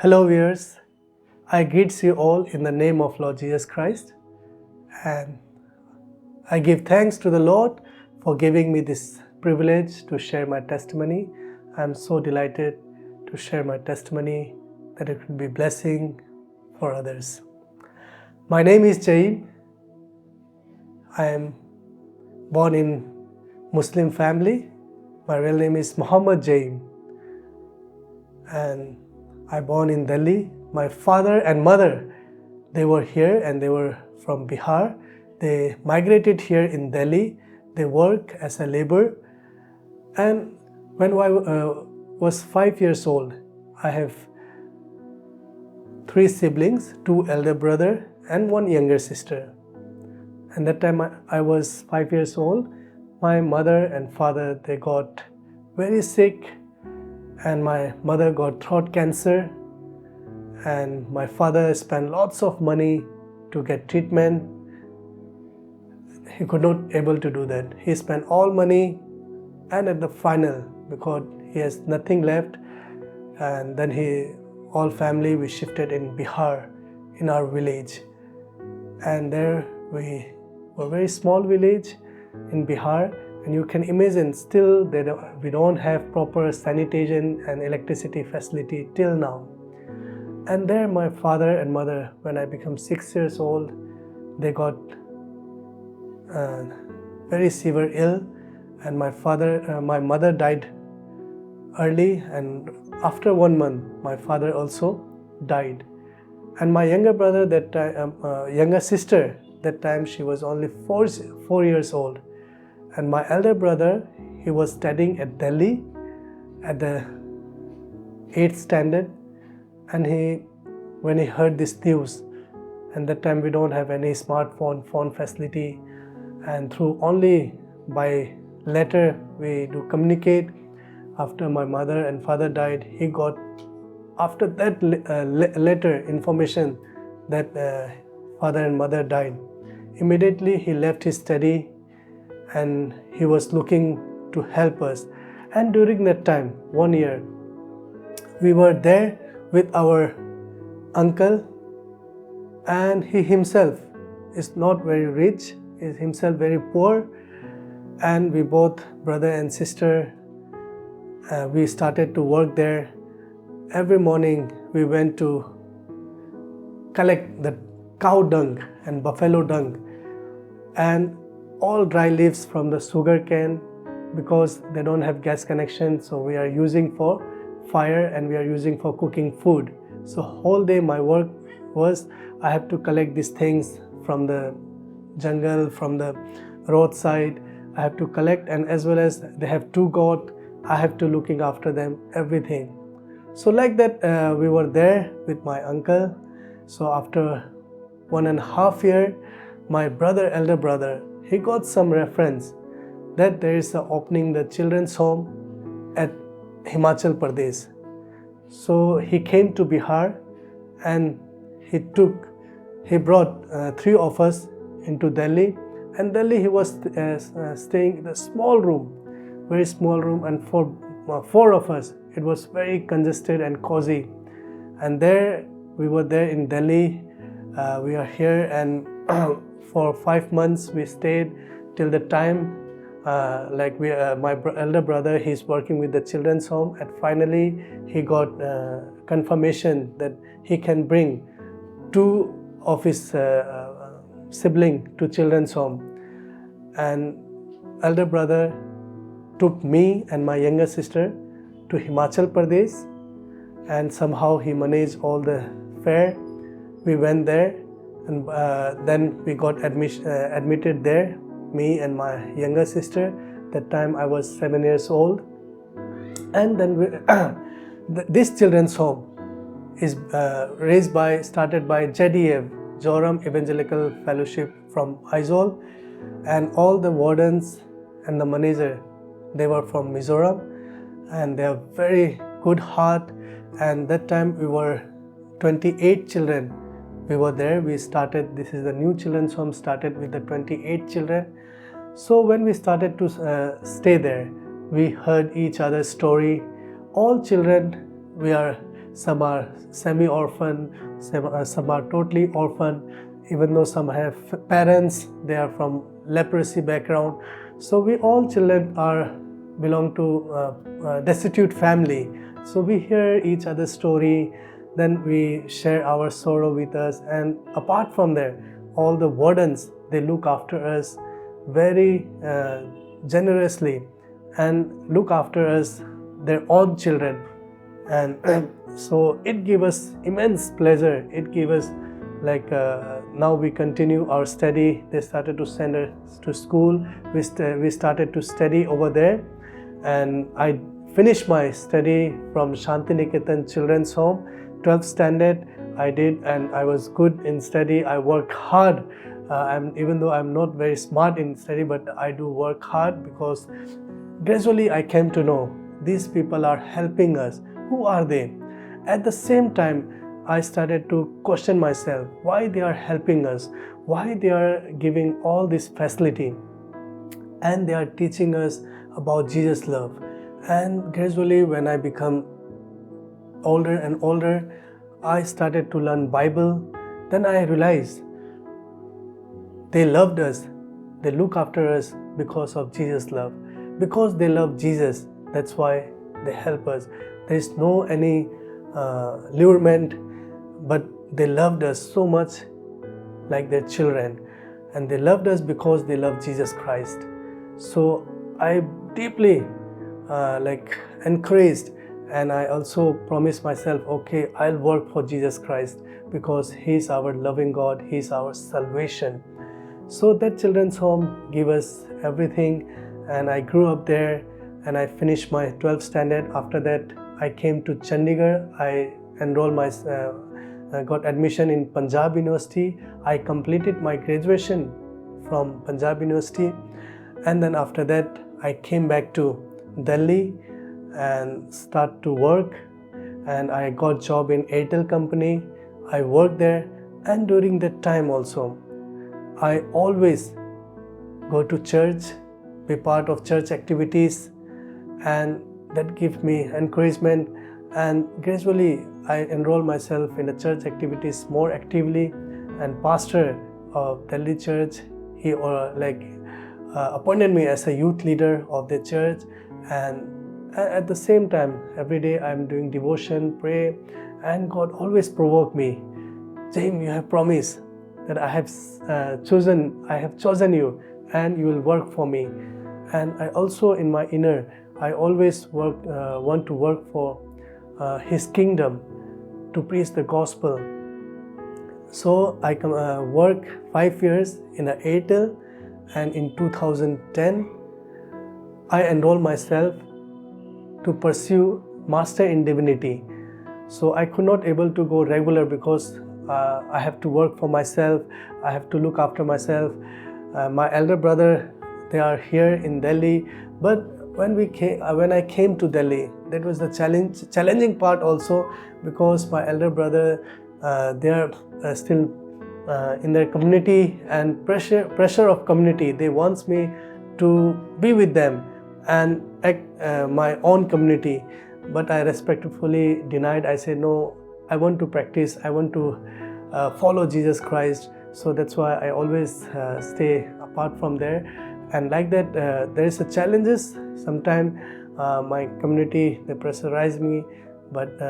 Hello viewers, I greet you all in the name of Lord Jesus Christ, and I give thanks to the Lord for giving me this privilege to share my testimony. I am so delighted to share my testimony that it will be blessing for others. My name is Jaeem. I am born in Muslim family. My real name is Muhammad Jaeem, and I born in Delhi. My father and mother, they were here and they were from Bihar. They migrated here in Delhi. They work as a laborer. And when I was 5 years old, I have 3 siblings, 2 elder brother and 1 younger sister. And that time I was 5 years old, my mother and father, they got very sick, and my mother got throat cancer, and my father spent lots of money to get treatment. He could not able to do that. He spent all money, and at the final, because he has nothing left, and then all family we shifted in Bihar, in our village. And there we were very small village in Bihar, and you can imagine still we don't have proper sanitation and electricity facility till now. And there my father and mother, when I became 6 years old, they got very severe ill, and my mother died early, and after 1 month my father also died. And my younger brother that time, younger sister, that time she was only 4 years old. And my elder brother, he was studying at Delhi at the 8th standard, and when he heard this news, and that time we don't have any phone facility, and through only by letter we do communicate. After my mother and father died, he got after that letter information that father and mother died. Immediately he left his study and he was looking to help us. And during that time, 1 year, we were there with our uncle, and he himself is not very rich, is himself very poor, and we both, brother and sister, we started to work there. Every morning we went to collect the cow dung and buffalo dung and all dry leaves from the sugar cane, because they don't have gas connection, so we are using for fire and we are using for cooking food. So whole day my work was I have to collect these things from the jungle, from the roadside. I have to collect, and as well as they have 2 goats, I have to looking after them, everything. So like that we were there with my uncle. So after 1.5 years, my elder brother, he got some reference that there is opening the children's home at Himachal Pradesh. So he came to Bihar, and he brought 3 of us into Delhi. And Delhi he was staying in a small room, very small room, and for 4 of us it was very congested and cozy. And there we were there in Delhi. We are here, and for 5 months we stayed till the time my elder brother, he's working with the children's home, and finally he got confirmation that he can bring 2 of his sibling to children's home. And elder brother took me and my younger sister to Himachal Pradesh, and somehow he managed all the fare. We went there, and then we got admitted there, me and my younger sister. That time I was 7 years old. And then this children's home is started by JDF, Joram Evangelical Fellowship from Aizawl, and all the wardens and the manager, they were from Mizoram, and they have very good heart. And that time we were 28 children. We were there. We started, this is the new children's home, started with the 28 children. So when we started to stay there, we heard each other's story. All children, we are some are semi-orphan, some are totally orphan, even though some have parents, they are from leprosy background. So we all children belong to destitute family. So we hear each other's story, then we share our sorrow with us, and apart from there, all the wardens, they look after us very generously and look after us, their own children. And so it gave us immense pleasure. It gave us now we continue our study. They started to send us to school. We started to study over there, and I finished my study from Shantiniketan Children's Home, 12th standard I did, and I was good in study. I worked hard. Even though I'm not very smart in study, but I do work hard, because gradually I came to know these people are helping us. Who are they? At the same time, I started to question myself, why they are helping us, why they are giving all this facility, and they are teaching us about Jesus' love. And gradually, when I become older and older, I started to learn Bible. Then I realized they loved us, they look after us because of Jesus' love. Because they love Jesus, that's why they help us. There is no any lurement, but they loved us so much like their children, and they loved us because they love Jesus Christ. So I deeply encouraged, and I also promised myself, okay, I'll work for Jesus Christ, because He's our loving God, He's our salvation. So that children's home gave us everything, and I grew up there, and I finished my 12th standard. After that, I came to Chandigarh. I enrolled got admission in Punjab University. I completed my graduation from Punjab University, and then after that, I came back to Delhi and start to work, and I got job in Airtel company. I worked there, and during that time also, I always go to church, be part of church activities, and that gives me encouragement. And gradually I enroll myself in the church activities more actively, and pastor of Delhi church, he appointed me as a youth leader of the church. And at the same time, every day I'm doing devotion, pray, and God always provoked me. Jaeem, you have promised that I have chosen you, and you will work for me. And I also, in my inner, I always want to work for His kingdom, to preach the gospel. So I work 5 years in an Airtel, and in 2010 I enrolled myself to pursue Master in Divinity. So I could not able to go regular, because I have to work for myself, I have to look after myself. My elder brother, they are here in Delhi, but when I came to Delhi, that was the challenging part also, because my elder brother, they are still in their community, and pressure of community, they wants me to be with them and act my own community. But I respectfully denied. I said, no, I want to practice, I want to follow Jesus Christ. So that's why I always stay apart from there. And like that, there is a challenges. Sometimes my community, they pressurize me, but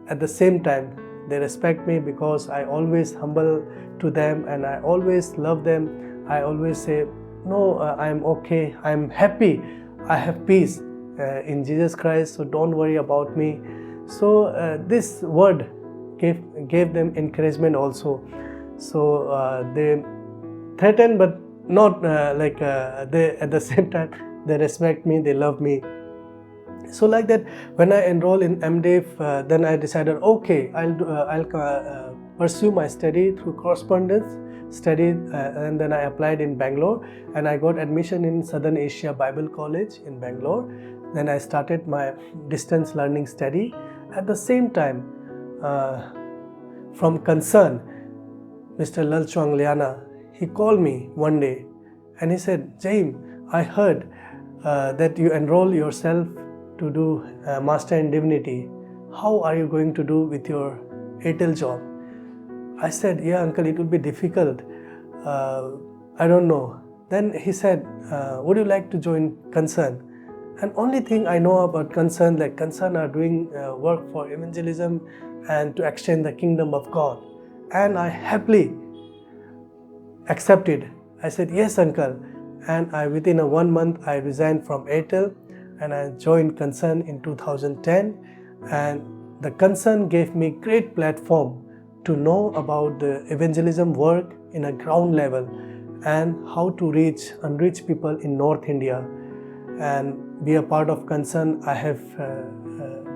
at the same time, they respect me, because I always humble to them, and I always love them. I always say, no, I'm okay, I'm happy, I have peace in Jesus Christ, so don't worry about me. So this word gave them encouragement also. So they threaten, but not they, at the same time, they respect me, they love me. So like that, when I enroll in MDiv, then I decided, okay, I'll pursue my study through correspondence study, and then I applied in Bangalore, and I got admission in Southern Asia Bible College in Bangalore. Then I started my distance learning study. At the same time, from Concern, Mr. Lalchuang Liana, he called me one day, and he said, Jaeem, I heard that you enroll yourself to do Master in Divinity. how are you going to do with your Airtel job? I said, yeah, uncle, it will be difficult. I don't know. Then he said, would you like to join Concern? And only thing I know about Concern, like Concern are doing work for evangelism and to extend the kingdom of God. And I happily accepted. I said, yes, uncle. And within 1 month, I resigned from Airtel and I joined Concern in 2010. And the Concern gave me great platform to know about the evangelism work in a ground level and how to reach unreached people in North India. And be a part of Concern, I have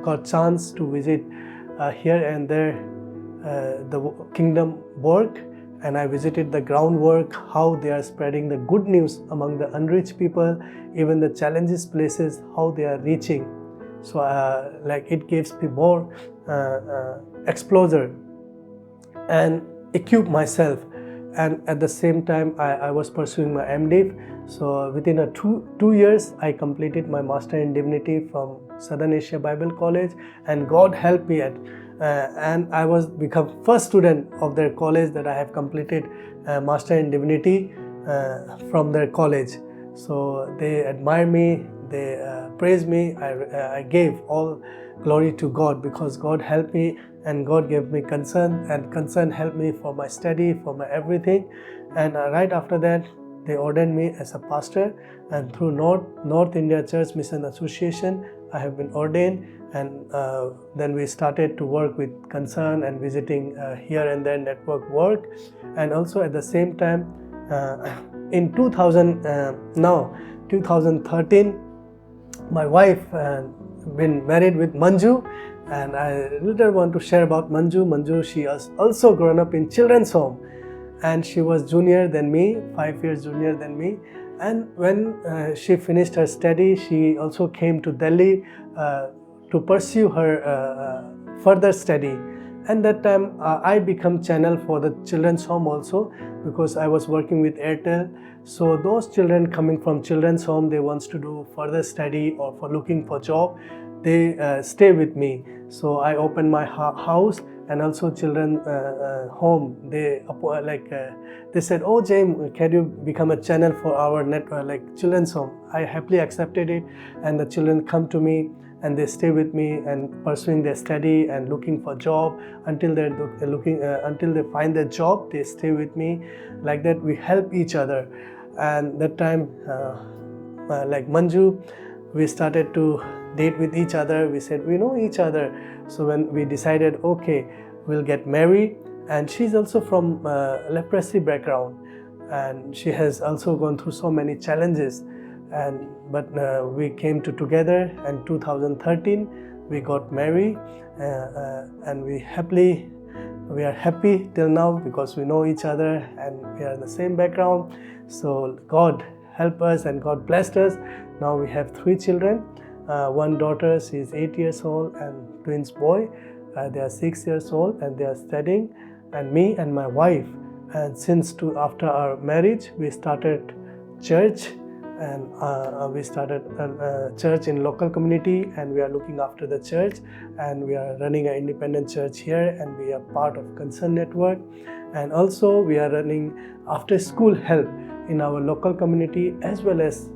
got chance to visit here and there the kingdom work, and I visited the groundwork, how they are spreading the good news among the unreached people, even the challenges places, how they are reaching. So like it gives me more exposure and equip myself. And at the same time I was pursuing my MDiv. So within two years I completed my Master in Divinity from Southern Asia Bible College, and God helped me and I was become first student of their college that I have completed Master in Divinity from their college. So they admire me, they praise me. I gave all glory to God because God helped me and God gave me Concern, and Concern helped me for my study, for my everything. And right after that they ordained me as a pastor, and through North India Church Mission Association I have been ordained. And then we started to work with Concern and visiting here and there network work. And also at the same time in 2013 my wife been married with Manju, and I later want to share about Manju. Manju, she has also grown up in children's home, and she was junior than me, 5 years junior than me. And when she finished her study, she also came to Delhi to pursue her further study. And that time I become channel for the children's home also, because I was working with Airtel. So those children coming from children's home, they wants to do further study or for looking for job, they stay with me. So I open my house, and also children home. They they said, "Oh, Jaeem, can you become a channel for our network, like children's home?" I happily accepted it, and the children come to me and they stay with me and pursuing their study and looking for job until they're until they find their job. They stay with me. Like that, we help each other. And that time, like Manju, we started to date with each other. We said we know each other. So when we decided, okay, we'll get married. And she's also from leprosy background, and she has also gone through so many challenges. But we came together, and 2013 we got married, and we are happy till now because we know each other and we are in the same background. So God helped us and God blessed us. Now we have 3 children. One daughter, she is 8 years old, and twins boy, they are 6 years old and they are studying. And me and my wife, and after our marriage we started church, and we started a church in local community, and we are looking after the church, and we are running an independent church here, and we are part of Concern Network. And also we are running after school help in our local community, as well as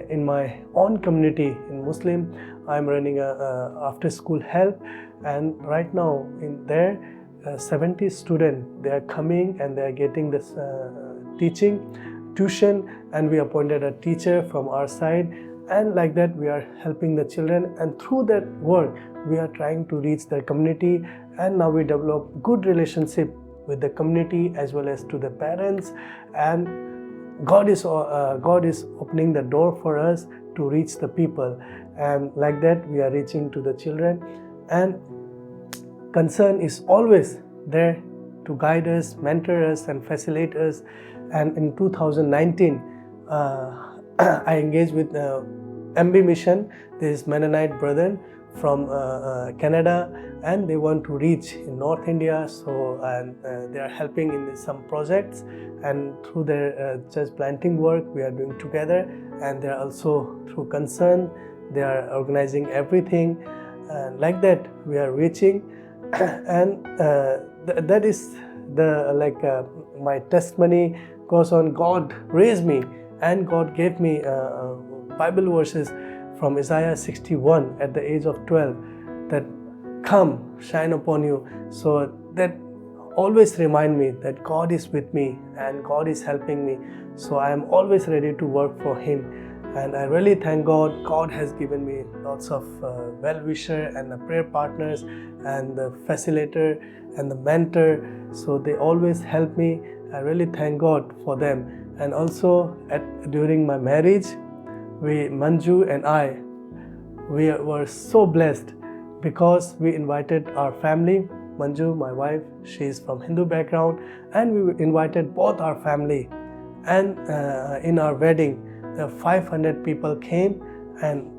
in my own community in Muslim. I'm running a after school help, and right now in there 70 students, they are coming and they are getting this teaching tuition, and we appointed a teacher from our side, and like that we are helping the children, and through that work we are trying to reach the community. And now we develop good relationship with the community as well as to the parents, and God is opening the door for us to reach the people, and like that we are reaching to the children. And Concern is always there to guide us, mentor us and facilitate us. And in 2019 I engaged with MB Mission. This Mennonite brethren from Canada, and they want to reach in North India. So they are helping in some projects, and through their church planting work we are doing together. And they are also through Concern, they are organizing everything. and like that we are reaching. And that is the my testimony goes on. God raised me, and God gave me Bible verses from Isaiah 61 at the age of 12, that come, shine upon you. So that always remind me that God is with me and God is helping me. So I am always ready to work for Him. And I really thank God. God has given me lots of well-wisher and the prayer partners and the facilitator and the mentor. So they always help me. I really thank God for them. And also during my marriage, Manju and I, we were so blessed because we invited our family. Manju, my wife, she is from Hindu background, and we invited both our family. And in our wedding, 500 people came, and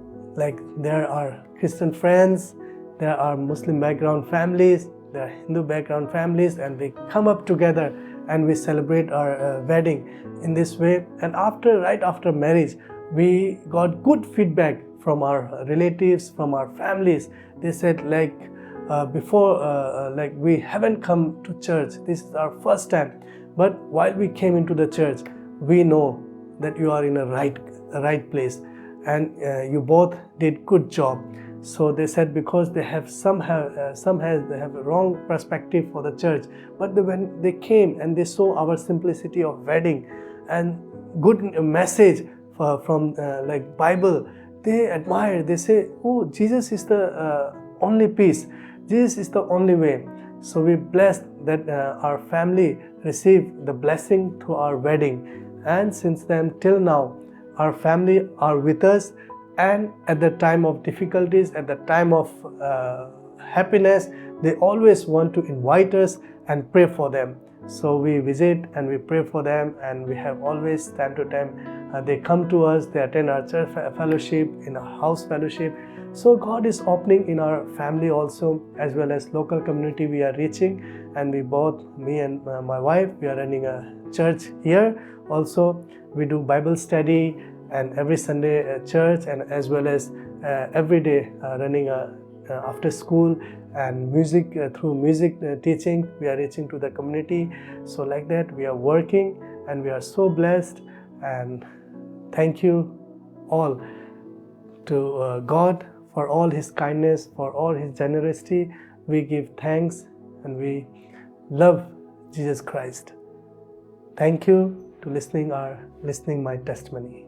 there are Christian friends, there are Muslim background families, there are Hindu background families, and we come up together and we celebrate our wedding in this way. And right after marriage, we got good feedback from our relatives, from our families. They said before we haven't come to church, this is our first time, but while we came into the church, we know that you are in a right place, and you both did good job. So they said because they have they have a wrong perspective for the church, but when they came and they saw our simplicity of wedding and good message from Bible, they admire. They say, oh, Jesus is the only peace. Jesus is the only way. So we blessed that our family received the blessing through our wedding. And since then till now, our family are with us, and at the time of difficulties, at the time of happiness, they always want to invite us and pray for them. So we visit and we pray for them, and we have always time to time they come to us, they attend our church fellowship, in our house fellowship. So God is opening in our family also, as well as local community we are reaching. And me and my wife, we are running a church here. Also, we do Bible study and every Sunday church, and as well as every day running after school and music. Through music teaching, we are reaching to the community. So like that, we are working, and we are so blessed. And thank you all to God for all His kindness, for all His generosity. We give thanks, and we love Jesus Christ. Thank you to listening my testimony.